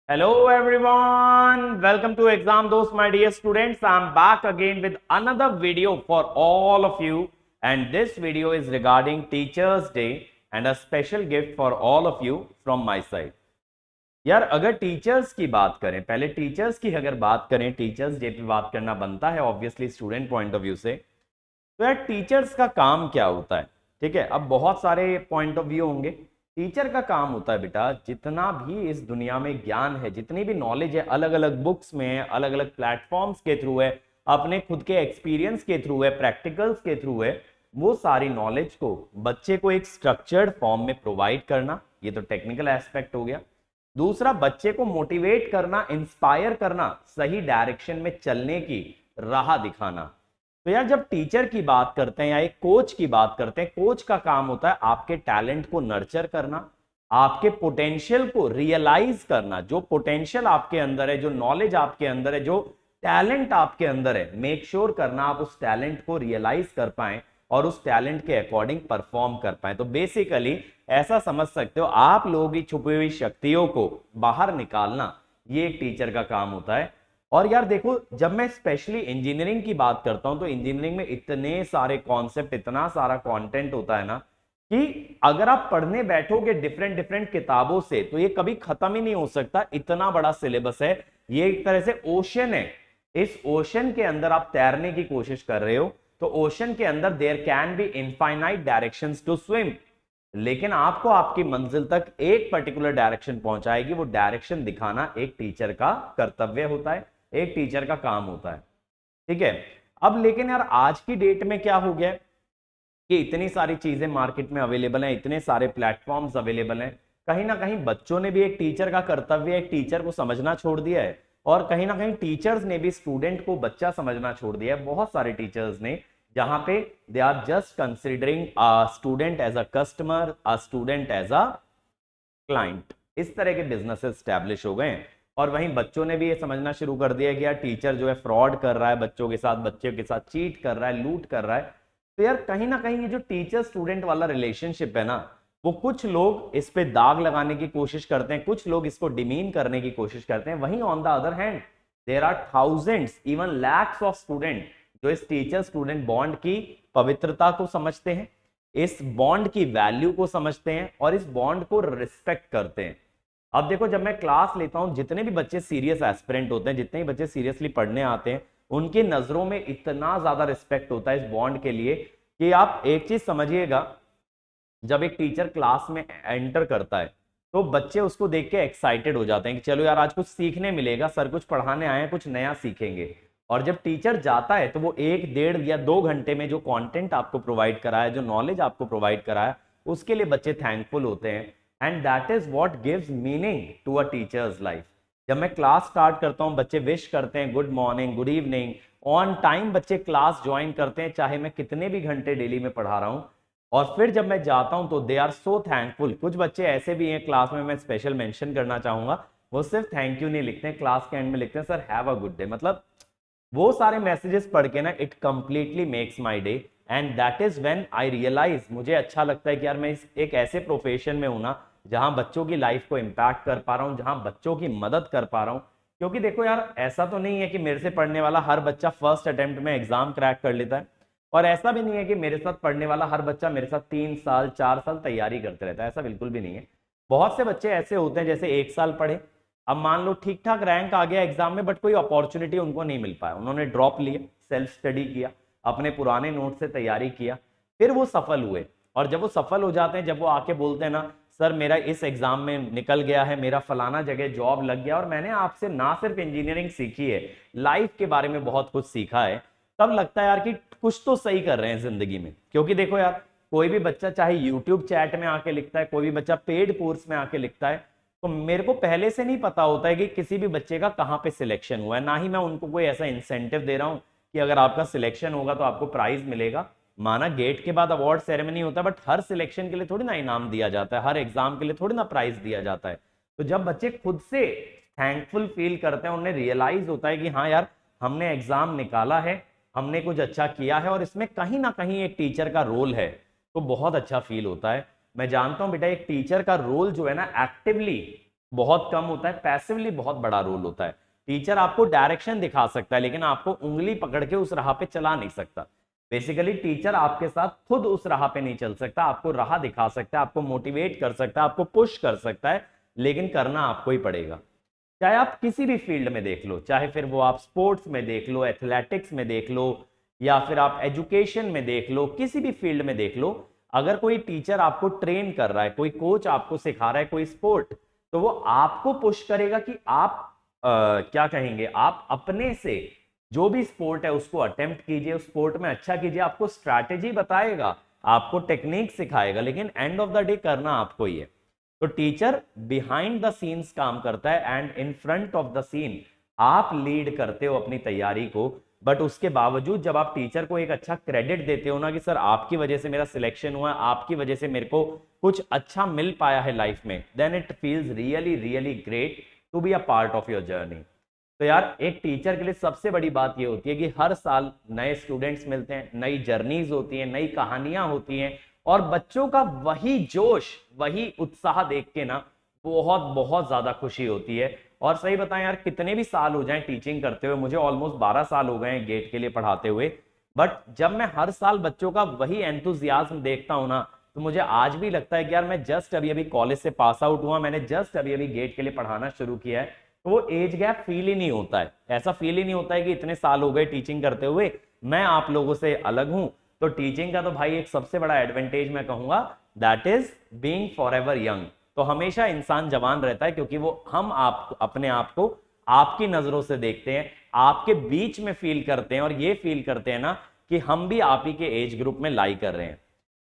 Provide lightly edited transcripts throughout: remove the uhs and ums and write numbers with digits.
Hello everyone, welcome to Exam Dost, my dear students. I'm back again with another video for all of you, and this video is regarding Teachers Day and a special gift for all of you from my side. यार अगर teachers की बात करें, पहले teachers की अगर बात करें, टीचर्स डे पे बात करना बनता है obviously student point of view से। तो यार टीचर्स का काम क्या होता है? ठीक है, अब बहुत सारे पॉइंट ऑफ व्यू होंगे। टीचर का काम होता है बेटा, जितना भी इस दुनिया में ज्ञान है, जितनी भी नॉलेज है, अलग अलग बुक्स में है, अलग अलग प्लेटफॉर्म्स के थ्रू है, अपने खुद के एक्सपीरियंस के थ्रू है, प्रैक्टिकल्स के थ्रू है, वो सारी नॉलेज को बच्चे को एक स्ट्रक्चर्ड फॉर्म में प्रोवाइड करना, ये तो टेक्निकल एस्पेक्ट हो गया। दूसरा, बच्चे को मोटिवेट करना, इंस्पायर करना, सही डायरेक्शन में चलने की राह दिखाना। तो यार जब टीचर की बात करते हैं या एक कोच की बात करते हैं, कोच का काम होता है आपके टैलेंट को नर्चर करना, आपके पोटेंशियल को रियलाइज करना। जो पोटेंशियल आपके अंदर है, जो नॉलेज आपके अंदर है, जो टैलेंट आपके अंदर है, मेक श्योर करना आप उस टैलेंट को रियलाइज कर पाए और उस टैलेंट के अकॉर्डिंग परफॉर्म कर पाए। तो बेसिकली ऐसा समझ सकते हो, आप लोगों की छुपी हुई शक्तियों को बाहर निकालना, ये एक टीचर का काम होता है। और यार देखो, जब मैं स्पेशली इंजीनियरिंग की बात करता हूं तो इंजीनियरिंग में इतने सारे कॉन्सेप्ट, इतना सारा कंटेंट होता है ना, कि अगर आप पढ़ने बैठोगे डिफरेंट डिफरेंट किताबों से तो ये कभी खत्म ही नहीं हो सकता, इतना बड़ा सिलेबस है। ये एक तरह से ओशन है, इस ओशन के अंदर आप तैरने की कोशिश कर रहे हो, तो ओशन के अंदर there can be infinite directions to swim, लेकिन आपको आपकी मंजिल तक एक पर्टिकुलर डायरेक्शन पहुंचाएगी, वो डायरेक्शन दिखाना एक टीचर का कर्तव्य होता है, एक टीचर का काम होता है। ठीक है, अब लेकिन यार आज की डेट में क्या हो गया कि इतनी सारी चीजें मार्केट में अवेलेबल हैं, इतने सारे प्लेटफॉर्म्स अवेलेबल हैं, कहीं ना कहीं बच्चों ने भी एक टीचर का कर्तव्य, एक टीचर को समझना छोड़ दिया है, और कहीं ना कहीं टीचर्स ने भी स्टूडेंट को बच्चा समझना छोड़ दिया है। बहुत सारे टीचर्स ने, जहां पे they are just considering a student as a customer, a student as a client, इस तरह के बिजनेसेस स्टैब्लिश हो गए हैं। और वहीं बच्चों ने भी ये समझना शुरू कर दिया कि यार टीचर जो है फ्रॉड कर रहा है बच्चों के साथ, बच्चों के साथ चीट कर रहा है, लूट कर रहा है। तो यार कहीं ना कहीं ये जो टीचर स्टूडेंट वाला रिलेशनशिप है ना, वो कुछ लोग इस पे दाग लगाने की कोशिश करते हैं, कुछ लोग इसको डिमीन करने की कोशिश करते हैं। वहीं on the other hand there are thousands, even lakhs of student जो इस टीचर स्टूडेंट बॉन्ड की पवित्रता को समझते हैं, इस बॉन्ड की वैल्यू को समझते हैं और इस बॉन्ड को रिस्पेक्ट करते हैं। अब देखो, जब मैं क्लास लेता हूं, जितने भी बच्चे सीरियस एस्पिरेंट होते हैं, जितने भी बच्चे सीरियसली पढ़ने आते हैं, उनकी नजरों में इतना ज्यादा रिस्पेक्ट होता है इस बॉन्ड के लिए कि आप एक चीज समझिएगा, जब एक टीचर क्लास में एंटर करता है तो बच्चे उसको देख के एक्साइटेड हो जाते हैं कि चलो यार आज कुछ सीखने मिलेगा, सर कुछ पढ़ाने आए हैं, कुछ नया सीखेंगे। और जब टीचर जाता है तो वो 1, 1.5 या 2 घंटे में जो कंटेंट आपको प्रोवाइड कराया, जो नॉलेज आपको प्रोवाइड कराया, उसके लिए बच्चे थैंकफुल होते हैं। And that is what gives meaning to a teacher's life. जब मैं क्लास स्टार्ट करता हूं, बच्चे विश करते हैं, good morning, good evening, on time बच्चे क्लास ज्वाइन करते हैं, चाहे मैं कितने भी घंटे डेली में पढ़ा रहा हूं। और फिर जब मैं जाता हूं तो दे आर सो थैंकफुल। कुछ बच्चे ऐसे भी हैं क्लास में, मैं स्पेशल मेंशन करना चाहूंगा, वो सिर्फ थैंक यू नहीं लिखते हैं, क्लास के एंड में लिखते हैं sir have a good day. मतलब वो सारे मैसेजेस पढ़ के ना, it completely makes my day. And that is when I realize, मुझे अच्छा लगता है कि यार मैं एक ऐसे प्रोफेशन में हूं ना, जहां बच्चों की लाइफ को इंपैक्ट कर पा रहा हूं, जहां बच्चों की मदद कर पा रहा हूं। क्योंकि देखो यार, ऐसा तो नहीं है कि मेरे से पढ़ने वाला हर बच्चा फर्स्ट अटेम्प्ट में एग्जाम क्रैक कर लेता है, और ऐसा भी नहीं है कि मेरे साथ पढ़ने वाला हर बच्चा मेरे साथ 3 साल 4 साल तैयारी करते रहता है, ऐसा बिल्कुल भी नहीं है। बहुत से बच्चे ऐसे होते हैं जैसे 1 साल पढ़े, अब मान लो ठीक ठाक रैंक आ गया एग्जाम में, बट कोई अपॉर्चुनिटी उनको नहीं मिल पाया, उन्होंने ड्रॉप लिया, सेल्फ स्टडी किया, अपने पुराने नोट से तैयारी किया, फिर वो सफल हुए। और जब वो सफल हो जाते हैं, जब वो आके बोलते हैं ना, सर मेरा इस एग्जाम में निकल गया है, मेरा फलाना जगह जॉब लग गया और मैंने आपसे ना सिर्फ इंजीनियरिंग सीखी है, लाइफ के बारे में बहुत कुछ सीखा है, तब लगता है यार कि कुछ तो सही कर रहे हैं जिंदगी में। क्योंकि देखो यार, कोई भी बच्चा चाहे यूट्यूब चैट में आके लिखता है, कोई भी बच्चा पेड कोर्स में आके लिखता है, तो मेरे को पहले से नहीं पता होता है कि किसी भी बच्चे का कहाँ पे सिलेक्शन हुआ है, ना ही मैं उनको कोई ऐसा इंसेंटिव दे रहा हूँ कि अगर आपका सिलेक्शन होगा तो आपको प्राइज मिलेगा। माना गेट के बाद अवार्ड सेरेमनी होता है, बट हर सिलेक्शन के लिए थोड़ी ना इनाम दिया जाता है, हर एग्जाम के लिए थोड़ी ना प्राइज दिया जाता है। तो जब बच्चे खुद से थैंकफुल फील करते हैं, उन्हें रियलाइज होता है कि हाँ यार, हमने एग्जाम निकाला है, हमने कुछ अच्छा किया है और इसमें कहीं ना कहीं एक टीचर का रोल है, तो बहुत अच्छा फील होता है। मैं जानता हूं बेटा, एक टीचर का रोल जो है ना, एक्टिवली बहुत कम होता है, पैसिवली बहुत बड़ा रोल होता है। टीचर आपको डायरेक्शन दिखा सकता है लेकिन आपको उंगली पकड़ के उस राह पे चला नहीं सकता। बेसिकली टीचर आपके साथ खुद उस राह पे नहीं चल सकता, आपको राह दिखा सकता है, आपको मोटिवेट कर सकता है, आपको पुश कर सकता है, लेकिन करना आपको ही पड़ेगा। चाहे आप किसी भी फील्ड में देख लो, चाहे फिर वो आप स्पोर्ट्स में देख लो, एथलेटिक्स में देख लो, या फिर आप एजुकेशन में देख लो, किसी भी फील्ड में देख लो, अगर कोई टीचर आपको ट्रेन कर रहा है, कोई कोच आपको सिखा रहा है कोई स्पोर्ट, तो वो आपको पुश करेगा कि आप क्या कहेंगे, आप अपने से जो भी स्पोर्ट है उसको अटेम्प्ट कीजिए, उस स्पोर्ट में अच्छा कीजिए, आपको स्ट्रैटेजी बताएगा, आपको टेक्निक सिखाएगा, लेकिन एंड ऑफ द डे करना आपको ही है। तो टीचर बिहाइंड द सीन्स काम करता है and in front of the scene आप लीड करते हो अपनी तैयारी को। बट उसके बावजूद जब आप टीचर को एक अच्छा क्रेडिट देते हो ना कि सर आपकी वजह से मेरा सिलेक्शन हुआ, आपकी वजह से मेरे को कुछ अच्छा मिल पाया है लाइफ में, then it feels really really great to be a part of your journey. तो यार एक टीचर के लिए सबसे बड़ी बात ये होती है कि हर साल नए स्टूडेंट्स मिलते हैं, नई जर्नीज होती हैं, नई कहानियां होती हैं, और बच्चों का वही जोश, वही उत्साह देख के ना बहुत बहुत ज्यादा खुशी होती है। और सही बताएं यार, कितने भी साल हो जाएं टीचिंग करते हुए, मुझे ऑलमोस्ट 12 साल हो गए हैं गेट के लिए पढ़ाते हुए, बट जब मैं हर साल बच्चों का वही एंथुजियाज्म देखता हूं ना, तो मुझे आज भी लगता है कि यार मैं जस्ट अभी अभी कॉलेज से पास आउट हुआ, मैंने जस्ट अभी अभी गेट के लिए पढ़ाना शुरू किया है। तो वो एज गैप फील ही नहीं होता है, ऐसा फील ही नहीं होता है कि इतने साल हो गए टीचिंग करते हुए, मैं आप लोगों से अलग हूं। तो टीचिंग का तो भाई एक सबसे बड़ा एडवांटेज मैं कहूंगा, that is being forever young. तो हमेशा इंसान जवान रहता है क्योंकि वो हम आप अपने आप को आपकी नजरों से देखते हैं, आपके बीच में फील करते हैं, और ये फील करते हैं ना कि हम भी आप ही के एज ग्रुप में लाई कर रहे हैं।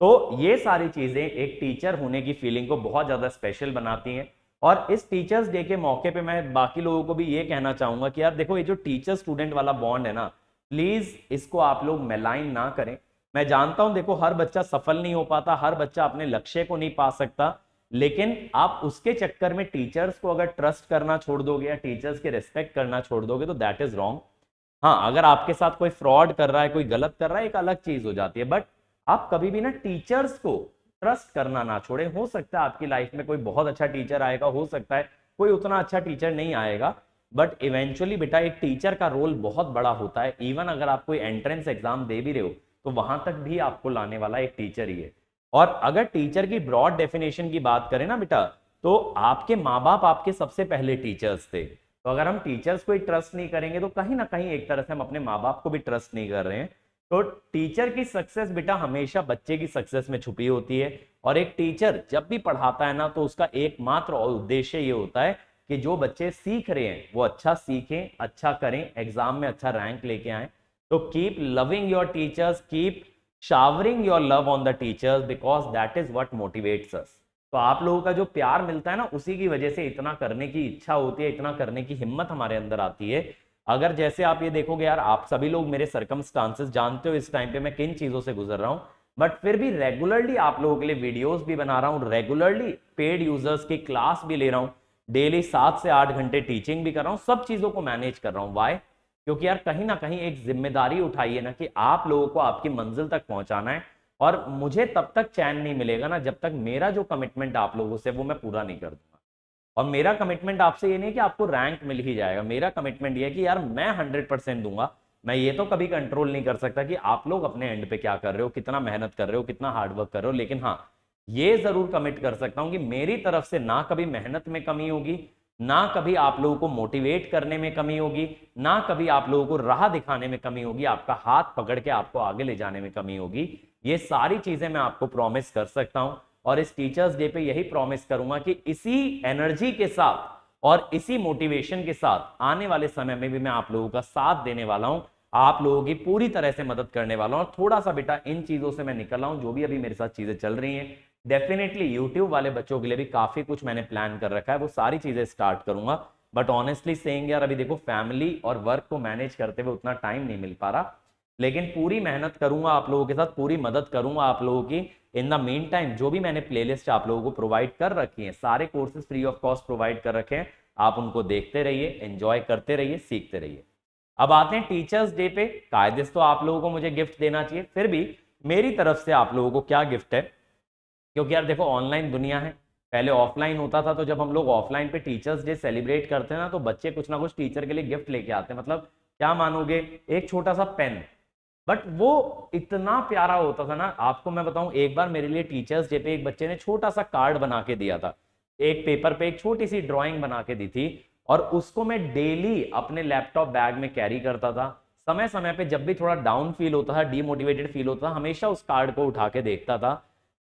तो ये सारी चीजें एक टीचर होने की फीलिंग को बहुत ज्यादा स्पेशल बनाती हैं। और इस टीचर्स डे के मौके पे मैं बाकी लोगों को भी ये कहना चाहूंगा कि यार देखो, ये जो टीचर स्टूडेंट वाला बॉन्ड है ना, प्लीज इसको आप लोग मेलाइन ना करें। मैं जानता हूं देखो, हर बच्चा सफल नहीं हो पाता, हर बच्चा अपने लक्ष्य को नहीं पा सकता, लेकिन आप उसके चक्कर में टीचर्स को अगर ट्रस्ट करना छोड़ दोगे या टीचर्स के रिस्पेक्ट करना छोड़ दोगे तो दैट इज रॉन्ग। हाँ, अगर आपके साथ कोई फ्रॉड कर रहा है, कोई गलत कर रहा है, एक अलग चीज हो जाती है, बट आप कभी भी ना टीचर्स को ट्रस्ट करना ना छोड़े। हो सकता है आपकी लाइफ में कोई बहुत अच्छा टीचर आएगा, हो सकता है कोई उतना अच्छा टीचर नहीं आएगा, बट इवेंचुअली बेटा एक टीचर का रोल बहुत बड़ा होता है। इवन अगर आप कोई एंट्रेंस एग्जाम दे भी रहे हो तो वहां तक भी आपको लाने वाला एक टीचर ही है। और अगर टीचर की ब्रॉड डेफिनेशन की बात करें ना बेटा, तो आपके माँ बाप आपके सबसे पहले टीचर्स थे। तो अगर हम टीचर्स को ही ट्रस्ट नहीं करेंगे तो कहीं ना कहीं एक तरह से हम अपने माँ बाप को भी ट्रस्ट नहीं कर रहे हैं। तो टीचर की सक्सेस बेटा हमेशा बच्चे की सक्सेस में छुपी होती है। और एक टीचर जब भी पढ़ाता है ना, तो उसका एकमात्र उद्देश्य ये होता है कि जो बच्चे सीख रहे हैं वो अच्छा सीखें, अच्छा करें, एग्जाम में अच्छा रैंक लेके आए। तो keep loving your teachers, keep showering your love on the teachers, because that is what motivates अस। तो आप लोगों का जो प्यार मिलता है ना, उसी की वजह से इतना करने की इच्छा होती है, इतना करने की हिम्मत हमारे अंदर आती है। अगर जैसे आप ये देखोगे यार, आप सभी लोग मेरे सरकमस्टांसेस जानते हो इस टाइम पे मैं किन चीजों से गुजर रहा हूं, बट फिर भी रेगुलरली आप लोगों के लिए वीडियोस भी बना रहा हूं, रेगुलरली पेड यूजर्स की क्लास भी ले रहा हूं, डेली 7 से 8 घंटे टीचिंग भी कर रहा हूं, सब चीजों को मैनेज कर रहा हूं। वाई? क्योंकि यार कहीं ना कहीं एक जिम्मेदारी उठाई है ना कि आप लोगों को आपकी मंजिल तक पहुंचाना है। और मुझे तब तक चैन नहीं मिलेगा ना जब तक मेरा जो कमिटमेंट आप लोगों से वो मैं पूरा नहीं कर दूंगा। और मेरा कमिटमेंट आपसे ये नहीं कि आपको रैंक मिल ही जाएगा, मेरा कमिटमेंट ये है कि यार मैं 100% दूंगा। मैं ये तो कभी कंट्रोल नहीं कर सकता कि आप लोग अपने एंड पे क्या कर रहे हो, कितना मेहनत कर रहे हो, कितना हार्डवर्क कर रहे हो, लेकिन हाँ, ये जरूर कमिट कर सकता हूं कि मेरी तरफ से ना कभी मेहनत में कमी होगी, ना कभी आप लोगों को मोटिवेट करने में कमी होगी, ना कभी आप लोगों को राह दिखाने में कमी होगी, आपका हाथ पकड़ के आपको आगे ले जाने में कमी होगी। ये सारी चीजें मैं आपको प्रॉमिस कर सकता हूं। और इस टीचर्स डे पे यही प्रॉमिस करूंगा कि इसी एनर्जी के साथ और इसी मोटिवेशन के साथ आने वाले समय में भी मैं आप लोगों का साथ देने वाला हूं, आप लोगों की पूरी तरह से मदद करने वाला हूं। और थोड़ा सा बेटा इन चीजों से मैं निकल रहा हूं, जो भी अभी मेरे साथ चीजें चल रही हैं, डेफिनेटली यूट्यूब वाले बच्चों के लिए भी काफी कुछ मैंने प्लान कर रखा है, वो सारी चीजें स्टार्ट करूंगा। बट ऑनेस्टली सेइंग यार, अभी देखो फैमिली और वर्क को मैनेज करते हुए उतना टाइम नहीं मिल पा रहा, लेकिन पूरी मेहनत करूंगा आप लोगों के साथ, पूरी मदद करूंगा आप लोगों की। इन द मीन टाइम जो भी मैंने प्लेलिस्ट आप लोगों को प्रोवाइड कर रखी है, सारे courses free of cost provide कर रखे हैं, आप उनको देखते रहिए, एंजॉय करते रहिए, सीखते रहिए। अब आते हैं टीचर्स डे पे। कायदे से तो आप लोगों को मुझे गिफ्ट देना चाहिए, फिर भी मेरी तरफ से आप लोगों को क्या गिफ्ट है, क्योंकि यार देखो ऑनलाइन दुनिया है, पहले ऑफलाइन होता था, तो जब हम लोग ऑफलाइन पे टीचर्स डे सेलिब्रेट करते हैं ना, तो बच्चे कुछ ना कुछ टीचर के लिए गिफ्ट लेके आते हैं। मतलब क्या मानोगे, एक छोटा सा पेन, बट वो इतना प्यारा होता था ना, आपको मैं बताऊं, एक बार मेरे लिए टीचर्स डे पे एक बच्चे ने छोटा सा कार्ड बना के दिया था, एक पेपर पे एक छोटी सी ड्राइंग बना के दी थी, और उसको मैं डेली अपने लैपटॉप बैग में कैरी करता था। समय समय पे जब भी थोड़ा डाउन फील होता था, डीमोटिवेटेड फील होता था, हमेशा उस कार्ड को उठा के देखता था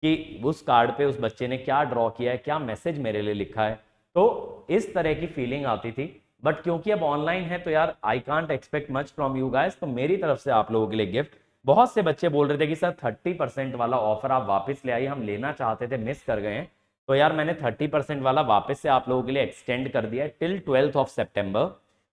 कि उस कार्ड पे उस बच्चे ने क्या ड्रॉ किया है, क्या मैसेज मेरे लिए लिखा है। तो इस तरह की फीलिंग आती थी। बट क्योंकि अब ऑनलाइन है तो यार I can't expect much from you guys, तो मेरी तरफ से आप लोगों के लिए गिफ्ट। बहुत से बच्चे बोल रहे थे कि सर 30% वाला ऑफर आप वापस ले आइए, हम लेना चाहते थे, मिस कर गए हैं। तो यार मैंने 30% वाला वापस से आप लोगों के लिए एक्सटेंड कर दिया है टिल 12th ऑफ सितंबर।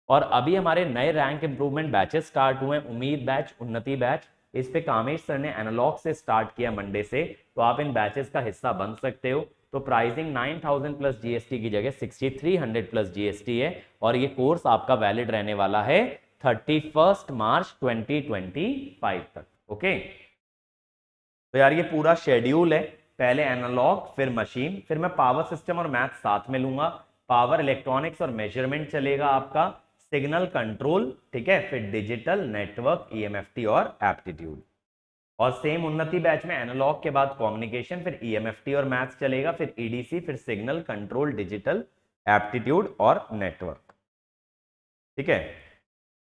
और अभी हमारे नए रैंक इंप्रूवमेंट बैचेस स्टार्ट हुए हैं, उम्मीद बैच, उन्नति बैच। इस पे कामेश सर ने एनालॉग से स्टार्ट किया मंडे से, तो आप इन बैचेस का हिस्सा बन सकते हो। तो प्राइसिंग 9000 प्लस जीएसटी की जगह 6300 प्लस जीएसटी है, और ये कोर्स आपका वैलिड रहने वाला है 31 मार्च 2025 तक। ओके, तो यार ये पूरा शेड्यूल है, पहले एनालॉग, फिर मशीन, फिर मैं पावर सिस्टम और मैथ साथ में लूंगा, पावर इलेक्ट्रॉनिक्स और मेजरमेंट चलेगा आपका, सिग्नल कंट्रोल, ठीक है, फिर डिजिटल नेटवर्क, ईएमएफटी और एप्टीट्यूड। और सेम उन्नति बैच में एनालॉग के बाद कम्युनिकेशन, फिर ईएमएफटी और मैथ्स चलेगा, फिर ईडीसी, फिर सिग्नल कंट्रोल, डिजिटल, एप्टीट्यूड और नेटवर्क, ठीक है।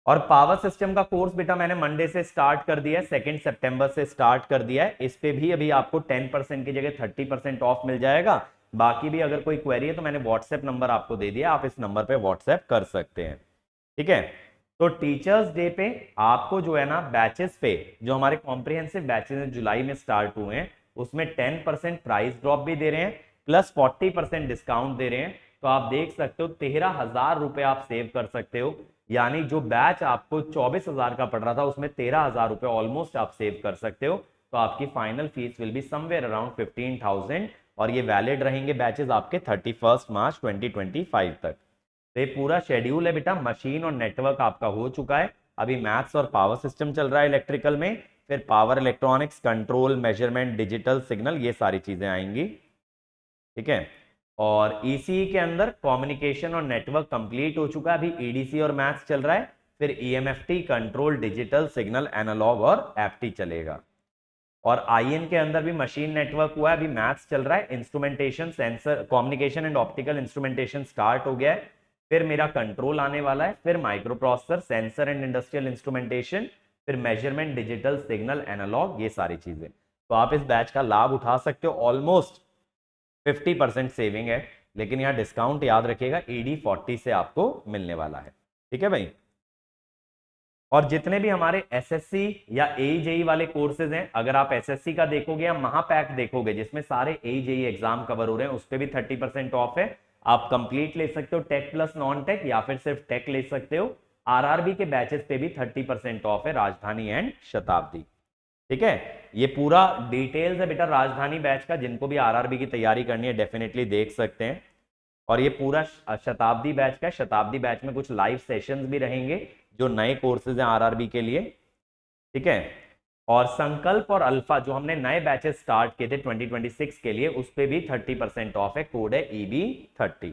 और पावर सिस्टम का कोर्स बेटा मैंने मंडे से स्टार्ट कर दिया है, 2 सितंबर से स्टार्ट कर दिया है। इस पे भी अभी आपको 10% की जगह 30% ऑफ मिल जाएगा। बाकी भी अगर कोई क्वेरी है तो मैंने व्हाट्सएप नंबर आपको दे दिया, आप इस नंबर पे व्हाट्सएप कर सकते हैं, ठीक है। तो टीचर्स डे पे आपको जो है ना, बैचेस पे जो हमारे कॉम्प्रिहेंसिव बैचेस जुलाई में स्टार्ट हुए हैं, उसमें 10% प्राइस ड्रॉप भी दे रहे हैं, प्लस 40% डिस्काउंट दे रहे हैं। तो आप देख सकते हो 13,000 रुपए आप सेव कर सकते हो, यानी जो बैच आपको 24,000 का पड़ रहा था, उसमें 13,000 रुपए ऑलमोस्ट आप सेव कर सकते हो। तो आपकी final fees will be somewhere around 15,000, और ये वैलिड रहेंगे बैचेस आपके 31 मार्च 2025 तक। तो ये पूरा शेड्यूल है बेटा। मशीन और नेटवर्क आपका हो चुका है, अभी मैथ्स और पावर सिस्टम चल रहा है इलेक्ट्रिकल में, फिर power electronics, control, measurement, digital, signal, ये सारी चीजें आएंगी, ठीक है। और ईसीई के अंदर कम्युनिकेशन और नेटवर्क कंप्लीट हो चुका है, अभी ईडीसी और मैथ्स चल रहा है, फिर EMFT, control, digital, signal, analog और एप्टी चलेगा। और आईएन के अंदर भी मशीन नेटवर्क हुआ है, अभी मैथ्स चल रहा है, instrumentation, sensor, communication and optical instrumentation start हो गया है, फिर मेरा कंट्रोल आने वाला है, फिर micro processor, sensor and industrial instrumentation, फिर मेजरमेंट, डिजिटल, सिग्नल, एनालॉग, ये सारी चीजें। तो आप इस बैच का लाभ उठा सकते हो, ऑलमोस्ट 50% सेविंग है, लेकिन यहाँ डिस्काउंट याद रखिएगा ED 40 से आपको मिलने वाला है, ठीक है भाई। और जितने भी हमारे एसएससी या AEJE वाले कोर्सेज हैं, अगर आप एसएससी का देखोगे या महापैक देखोगे जिसमें सारे AEJE एग्जाम कवर हो रहे हैं, उस पर भी 30% ऑफ है। आप कंप्लीट ले सकते हो, टेक प्लस नॉन टेक, या फिर सिर्फ टेक ले सकते हो। आरआरबी के बैचेस पे भी 30% ऑफ है, राजधानी एंड शताब्दी, ठीक है। ये पूरा डिटेल्स है बेटा राजधानी बैच का, जिनको भी आरआरबी की तैयारी करनी है डेफिनेटली देख सकते हैं। और ये पूरा शताब्दी बैच का, शताब्दी बैच में कुछ लाइव सेशंस भी रहेंगे जो नए कोर्सेज हैं आरआरबी के लिए, ठीक है। और संकल्प और अल्फा जो हमने नए बैचेस स्टार्ट किए थे 2026 के लिए, उस पे भी 30% ऑफ है, कोड है EB30।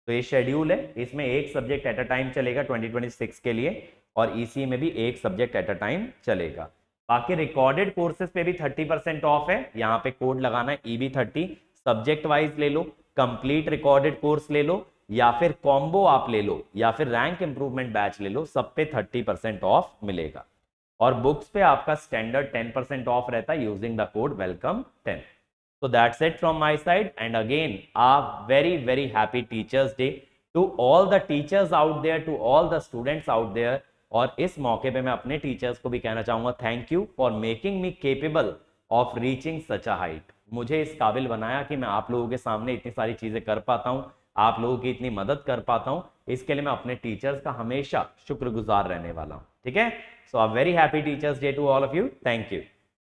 तो ये शेड्यूल है, इसमें एक सब्जेक्ट एट अ टाइम चलेगा 2026 के लिए, और ईसी में भी एक सब्जेक्ट एट अ टाइम चलेगा। बाकी रिकॉर्डेड कोर्सेज पे भी 30% ऑफ है, यहाँ पे कोड लगाना है EB30, सब्जेक्ट वाइज ले लो, कंप्लीट रिकॉर्डेड कोर्स ले लो, या फिर कॉम्बो आप ले लो, या फिर रैंक इंप्रूवमेंट बैच ले लो, सब पे 30% ऑफ मिलेगा। और बुक्स पे आपका स्टैंडर्ड 10% ऑफ रहता है using the code welcome 10। So that's it from my side, and again a very happy Teachers Day to all the teachers out there, to all the students out there। और इस मौके पे मैं अपने teachers को भी कहना चाहूंगा, thank you for making me capable of reaching such a height. मुझे इस काबिल बनाया कि मैं आप लोगों के सामने इतनी सारी चीजें कर पाता हूँ, आप लोगों की इतनी मदद कर पाता हूँ। इसके लिए मैं अपने टीचर्स का हमेशा शुक्रगुजार रहने वाला हूँ, ठीक है। So a very happy teachers day to all of you, thank you.